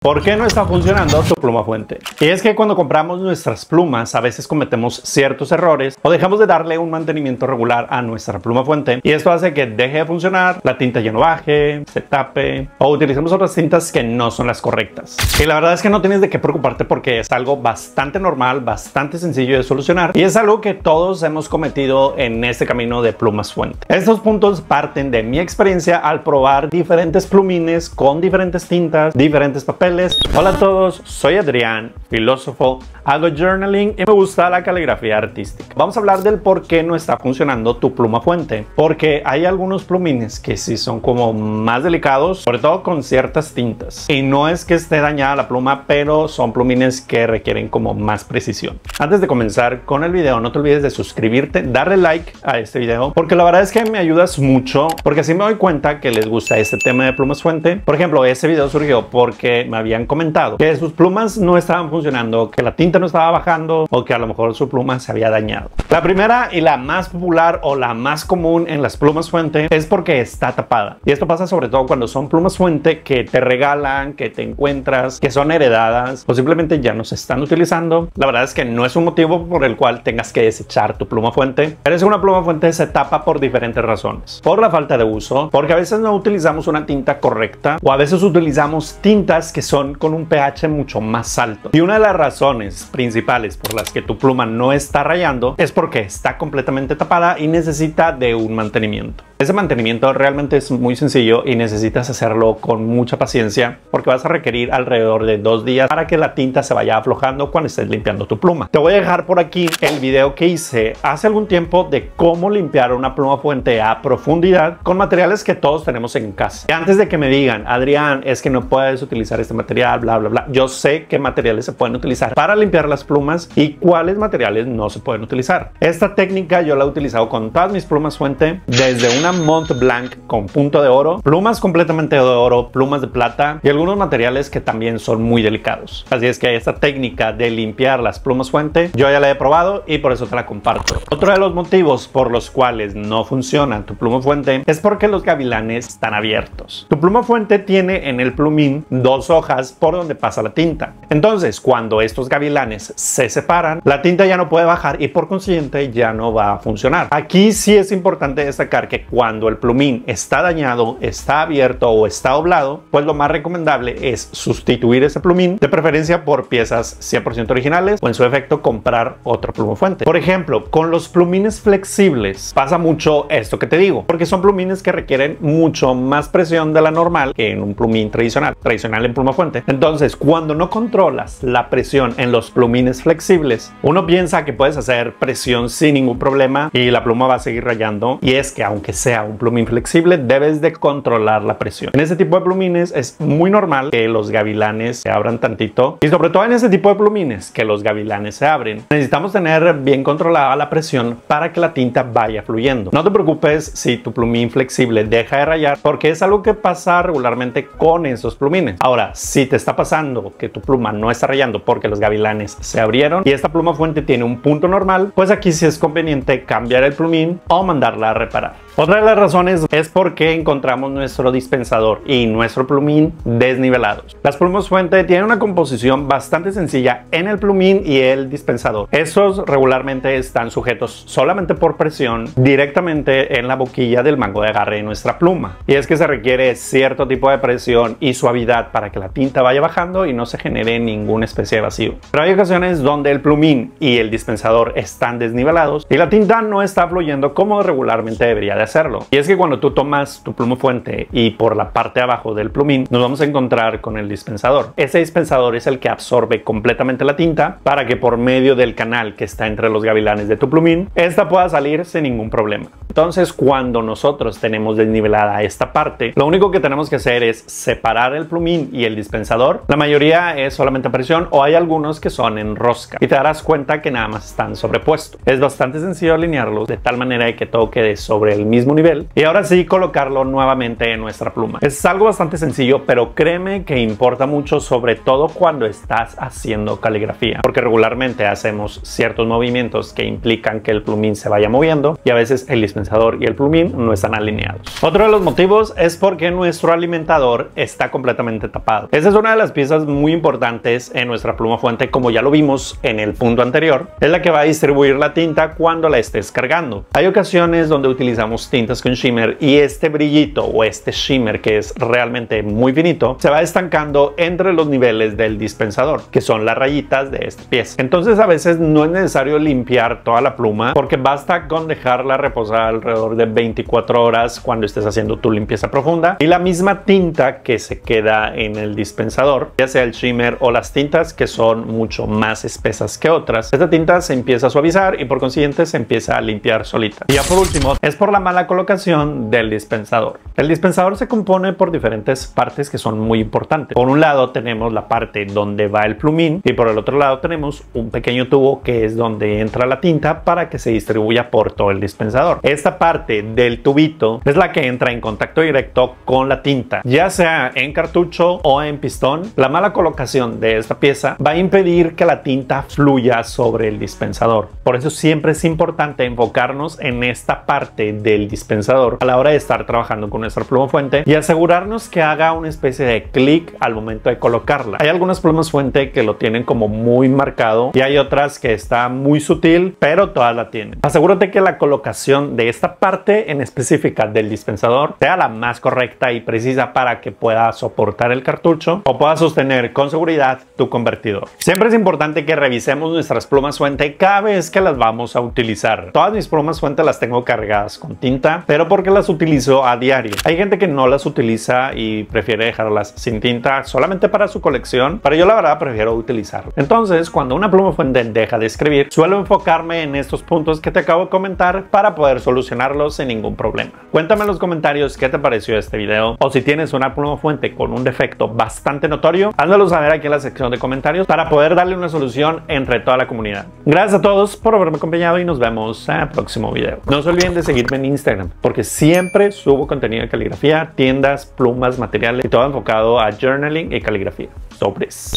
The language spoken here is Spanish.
¿Por qué no está funcionando tu pluma fuente? Y es que cuando compramos nuestras plumas a veces cometemos ciertos errores o dejamos de darle un mantenimiento regular a nuestra pluma fuente y esto hace que deje de funcionar, la tinta ya no baje, se tape o utilicemos otras tintas que no son las correctas. Y la verdad es que no tienes de qué preocuparte porque es algo bastante normal, bastante sencillo de solucionar y es algo que todos hemos cometido en este camino de plumas fuente. Estos puntos parten de mi experiencia al probar diferentes plumines con diferentes tintas, diferentes papeles. Hola a todos, soy Adrián, filósofo, hago journaling y me gusta la caligrafía artística. Vamos a hablar del por qué no está funcionando tu pluma fuente, porque hay algunos plumines que sí son como más delicados, sobre todo con ciertas tintas. Y no es que esté dañada la pluma, pero son plumines que requieren como más precisión. Antes de comenzar con el video, no te olvides de suscribirte, darle like a este video, porque la verdad es que me ayudas mucho, porque así me doy cuenta que les gusta este tema de plumas fuente. Por ejemplo, este video surgió porque me habían comentado que sus plumas no estaban funcionando, que la tinta no estaba bajando o que a lo mejor su pluma se había dañado. La primera y la más popular o la más común en las plumas fuente es porque está tapada. Y esto pasa sobre todo cuando son plumas fuente que te regalan, que te encuentras, que son heredadas o simplemente ya no se están utilizando. La verdad es que no es un motivo por el cual tengas que desechar tu pluma fuente, pero es una pluma fuente se tapa por diferentes razones. Por la falta de uso, porque a veces no utilizamos una tinta correcta o a veces utilizamos tintas que son con un pH mucho más alto. Y una de las razones principales por las que tu pluma no está rayando es porque está completamente tapada y necesita de un mantenimiento. Ese mantenimiento realmente es muy sencillo y necesitas hacerlo con mucha paciencia porque vas a requerir alrededor de 2 días para que la tinta se vaya aflojando cuando estés limpiando tu pluma. Te voy a dejar por aquí el video que hice hace algún tiempo de cómo limpiar una pluma fuente a profundidad con materiales que todos tenemos en casa. Y antes de que me digan, Adrián, es que no puedes utilizar este material, bla, bla, bla. Yo sé qué materiales se pueden utilizar para limpiar las plumas y cuáles materiales no se pueden utilizar. Esta técnica yo la he utilizado con todas mis plumas fuente, desde una Mont Blanc con punto de oro, plumas completamente de oro, plumas de plata y algunos materiales que también son muy delicados. Así es que esta técnica de limpiar las plumas fuente yo ya la he probado y por eso te la comparto. Otro de los motivos por los cuales no funciona tu pluma fuente es porque los gavilanes están abiertos. Tu pluma fuente tiene en el plumín 2 hojas por donde pasa la tinta. Entonces, cuando estos gavilanes se separan, la tinta ya no puede bajar y por consiguiente ya no va a funcionar. Aquí sí es importante destacar que cuando el plumín está dañado, está abierto o está doblado, pues lo más recomendable es sustituir ese plumín, de preferencia por piezas 100% originales o en su efecto comprar otra pluma fuente. Por ejemplo, con los plumines flexibles pasa mucho esto que te digo, porque son plumines que requieren mucho más presión de la normal que en un plumín tradicional en pluma fuente. Entonces, cuando no controlas la presión en los plumines flexibles, uno piensa que puedes hacer presión sin ningún problema y la pluma va a seguir rayando, y es que aunque sea un plumín flexible, debes de controlar la presión. En este tipo de plumines es muy normal que los gavilanes se abran tantito, y sobre todo en este tipo de plumines que los gavilanes se abren, necesitamos tener bien controlada la presión para que la tinta vaya fluyendo. No te preocupes si tu plumín flexible deja de rayar, porque es algo que pasa regularmente con esos plumines. Ahora, si te está pasando que tu pluma no está rayando porque los gavilanes se abrieron y esta pluma fuente tiene un punto normal, pues aquí sí es conveniente cambiar el plumín o mandarla a reparar. Otra de las razones es porque encontramos nuestro dispensador y nuestro plumín desnivelados. Las plumas fuente tienen una composición bastante sencilla en el plumín y el dispensador. Estos regularmente están sujetos solamente por presión directamente en la boquilla del mango de agarre de nuestra pluma. Y es que se requiere cierto tipo de presión y suavidad para que la tinta vaya bajando y no se genere ninguna especie de vacío. Pero hay ocasiones donde el plumín y el dispensador están desnivelados y la tinta no está fluyendo como regularmente debería de hacerlo. Y es que cuando tú tomas tu pluma fuente y por la parte de abajo del plumín nos vamos a encontrar con el dispensador. Ese dispensador es el que absorbe completamente la tinta para que por medio del canal que está entre los gavilanes de tu plumín, esta pueda salir sin ningún problema. Entonces, cuando nosotros tenemos desnivelada esta parte, lo único que tenemos que hacer es separar el plumín y el dispensador. La mayoría es solamente a presión o hay algunos que son en rosca y te darás cuenta que nada más están sobrepuestos. Es bastante sencillo alinearlos de tal manera que todo quede sobre el mismo nivel y ahora sí colocarlo nuevamente en nuestra pluma. Es algo bastante sencillo, pero créeme que importa mucho, sobre todo cuando estás haciendo caligrafía, porque regularmente hacemos ciertos movimientos que implican que el plumín se vaya moviendo y a veces el dispensador y el plumín no están alineados. Otro de los motivos es porque nuestro alimentador está completamente tapado. Esa es una de las piezas muy importantes en nuestra pluma fuente, como ya lo vimos en el punto anterior. Es la que va a distribuir la tinta cuando la estés cargando. Hay ocasiones donde utilizamos tintas con shimmer y este brillito o este shimmer, que es realmente muy finito, se va estancando entre los niveles del dispensador, que son las rayitas de esta pieza. Entonces a veces no es necesario limpiar toda la pluma, porque basta con dejarla reposar alrededor de 24 horas cuando estés haciendo tu limpieza profunda, y la misma tinta que se queda en el dispensador, ya sea el shimmer o las tintas que son mucho más espesas que otras, esta tinta se empieza a suavizar y por consiguiente se empieza a limpiar solita. Y ya por último, es por la mala colocación del dispensador. El dispensador se compone por diferentes partes que son muy importantes. Por un lado tenemos la parte donde va el plumín y por el otro lado tenemos un pequeño tubo que es donde entra la tinta para que se distribuya por todo el dispensador. Esta parte del tubito es la que entra en contacto directo con la tinta, ya sea en cartucho o en pistón. La mala colocación de esta pieza va a impedir que la tinta fluya sobre el dispensador. Por eso siempre es importante enfocarnos en esta parte del dispensador a la hora de estar trabajando con nuestra pluma fuente y asegurarnos que haga una especie de clic al momento de colocarla. Hay algunas plumas fuente que lo tienen como muy marcado y hay otras que está muy sutil, pero todas la tienen. Asegúrate que la colocación de esta parte en específica del dispensador sea la más correcta y precisa para que pueda soportar el cartucho o pueda sostener con seguridad tu convertidor. Siempre es importante que revisemos nuestras plumas fuente cada vez que las vamos a utilizar. Todas mis plumas fuente las tengo cargadas con tinta, pero porque las utilizo a diario. Hay gente que no las utiliza y prefiere dejarlas sin tinta solamente para su colección, pero yo la verdad prefiero utilizarlo. Entonces, cuando una pluma fuente deja de escribir, suelo enfocarme en estos puntos que te acabo de comentar para poder solucionarlos sin ningún problema. Cuéntame en los comentarios qué te pareció este video, o si tienes una pluma fuente con un defecto bastante notorio, házmelo saber aquí en la sección de comentarios para poder darle una solución entre toda la comunidad. Gracias a todos por haberme acompañado y nos vemos en el próximo video. No se olviden de seguirme en Instagram, porque siempre subo contenido de caligrafía, tiendas, plumas, materiales y todo enfocado a journaling y caligrafía. Sobres.